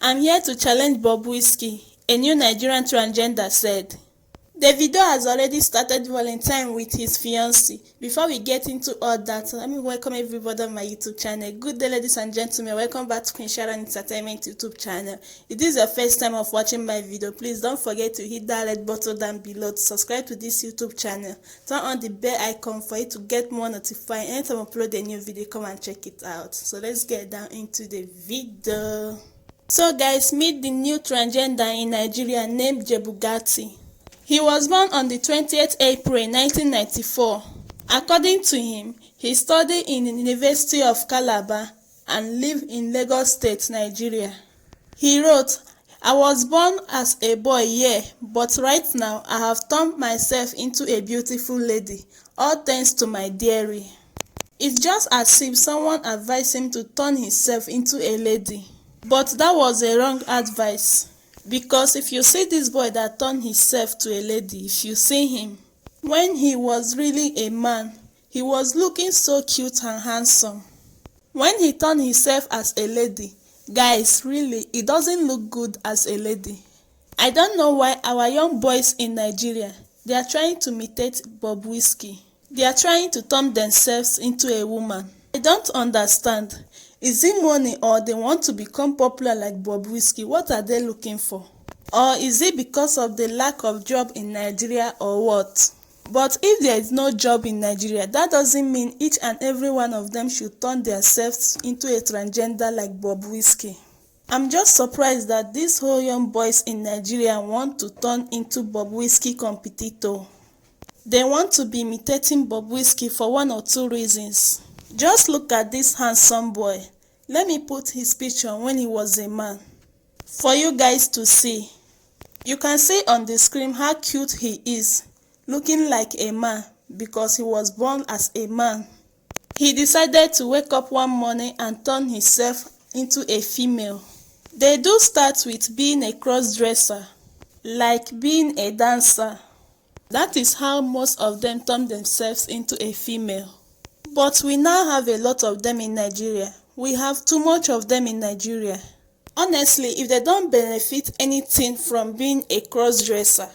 I'm here to challenge Bobrisky, a new Nigerian transgender said. Davido has already started Valentine with his fiancée. Before we get into all that, let me welcome everybody on my YouTube channel. Good day, ladies and gentlemen. Welcome back to Queen Sharon Entertainment YouTube channel. If this is your first time of watching my video, please don't forget to hit that red button down below to subscribe to this YouTube channel. Turn on the bell icon for you to get more notified anytime I upload a new video. Come and check it out. So let's get down into the video. So guys, meet the new transgender in Nigeria named Jebugati. He was born on the 20th April 1994. According to him, he studied in the University of Calabar and lived in Lagos State, Nigeria. He wrote, "I was born as a boy, yeah, but right now I have turned myself into a beautiful lady, all thanks to my dairy." It's just as if someone advised him to turn himself into a lady. But that was a wrong advice. Because if you see this boy that turned himself to a lady, if you see him, when he was really a man, he was looking so cute and handsome. When he turned himself as a lady, guys, really, it doesn't look good as a lady. I don't know why our young boys in Nigeria, they are trying to imitate Bobrisky. They are trying to turn themselves into a woman. I don't understand. Is it money or they want to become popular like Bobrisky? What are they looking for? Or is it because of the lack of job in Nigeria or what? But if there is no job in Nigeria, that doesn't mean each and every one of them should turn themselves into a transgender like Bobrisky. I'm just surprised that these whole young boys in Nigeria want to turn into Bobrisky competitor. They want to be imitating Bobrisky for one or two reasons. Just look at this handsome boy. Let me put his picture when he was a man for you guys to see. You can see on the screen how cute he is, looking like a man because he was born as a man. He decided to wake up one morning and turn himself into a female. They do start with being a cross-dresser, like being a dancer. That is how most of them turn themselves into a female. But we now have a lot of them in Nigeria. We have too much of them in Nigeria. Honestly, if they don't benefit anything from being a cross-dresser,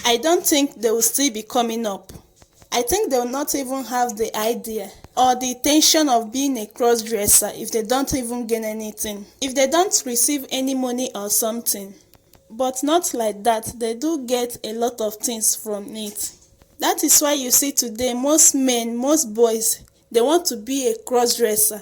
I don't think they will still be coming up. I think they will not even have the idea or the intention of being a cross-dresser if they don't even gain anything. If they don't receive any money or something. But not like that. They do get a lot of things from it. That is why you see today most men, most boys, they want to be a cross-dresser.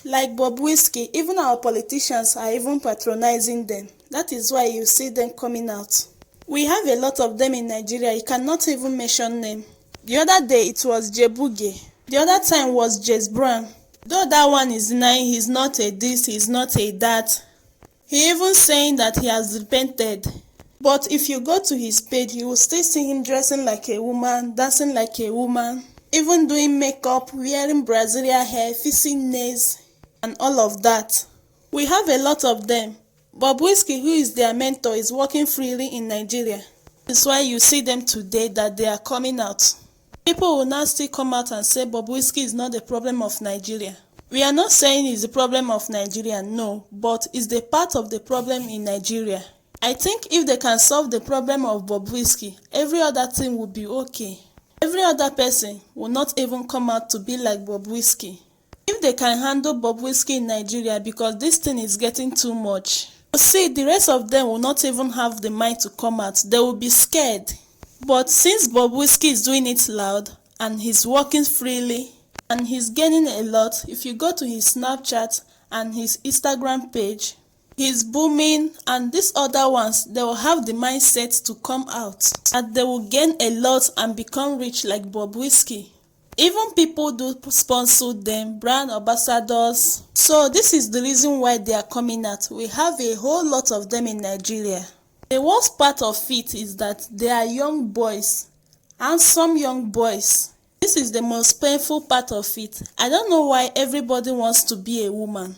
Like Bobrisky, even our politicians are even patronizing them. That is why you see them coming out. We have a lot of them in Nigeria. You cannot even mention them. The other day it was Jebuge. The other time was Jess Brown. Though that one is denying he's not a this, he's not a that. He even saying that he has repented. But if you go to his page, you will still see him dressing like a woman, dancing like a woman, even doing makeup, wearing Brazilian hair, fixing nails, and all of that. We have a lot of them. Bobrisky, who is their mentor, is working freely in Nigeria. That's why you see them today that they are coming out. People will now still come out and say Bobrisky is not the problem of Nigeria. We are not saying it's the problem of Nigeria, no, but it's the part of the problem in Nigeria. I think if they can solve the problem of Bobrisky, every other thing will be okay. Every other person will not even come out to be like Bobrisky. If they can handle Bobrisky in Nigeria, because this thing is getting too much. See, the rest of them will not even have the mind to come out. They will be scared. But since Bobrisky is doing it loud, and he's working freely, and he's gaining a lot, if you go to his Snapchat and his Instagram page, he's booming, and these other ones, they will have the mindset to come out, and they will gain a lot and become rich like Bobrisky. Even people do sponsor them, brand ambassadors. So this is the reason why they are coming out. We have a whole lot of them in Nigeria. The worst part of it is that they are young boys, handsome young boys. This is the most painful part of it. I don't know why everybody wants to be a woman.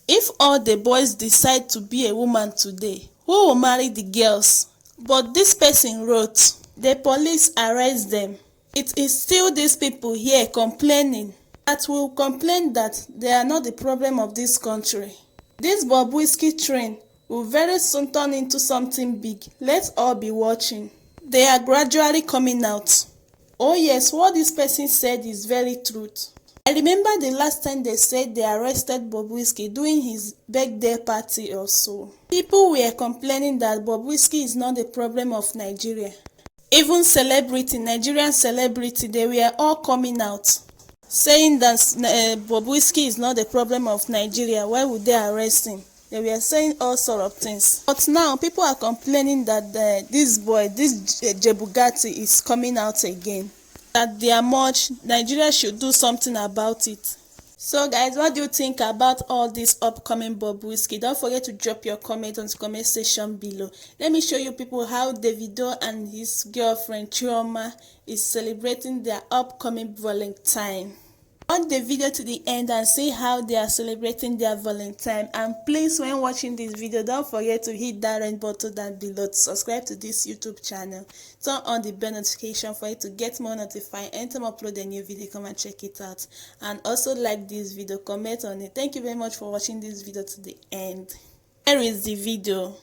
If all the boys decide to be a woman today, who will marry the girls? But this person wrote, the police arrest them. It is still these people here complaining that will complain that they are not the problem of this country. This Bobrisky train will very soon turn into something big. Let's all be watching. They are gradually coming out. Oh yes, what this person said is very true. I remember the last time they said they arrested Bobrisky during his birthday party or so. People were complaining that Bobrisky is not the problem of Nigeria. Even Nigerian celebrity, they were all coming out saying that Bobrisky is not the problem of Nigeria. Why would they arrest him? They were saying all sorts of things. But now people are complaining that this Jebugati is coming out again. That they are much, Nigeria should do something about it. So guys, what do you think about all this upcoming Bobrisky? Don't forget to drop your comment on the comment section below. Let me show you people how Davido and his girlfriend Chioma is celebrating their upcoming Valentine. Watch the video to the end and see how they are celebrating their Valentine. And please, when watching this video, don't forget to hit that red button down below to subscribe to this YouTube channel. Turn on the bell notification for you to get more notified anytime I upload a new video. Come and check it out. And also like this video, comment on it. Thank you very much for watching this video to the end. Here is the video.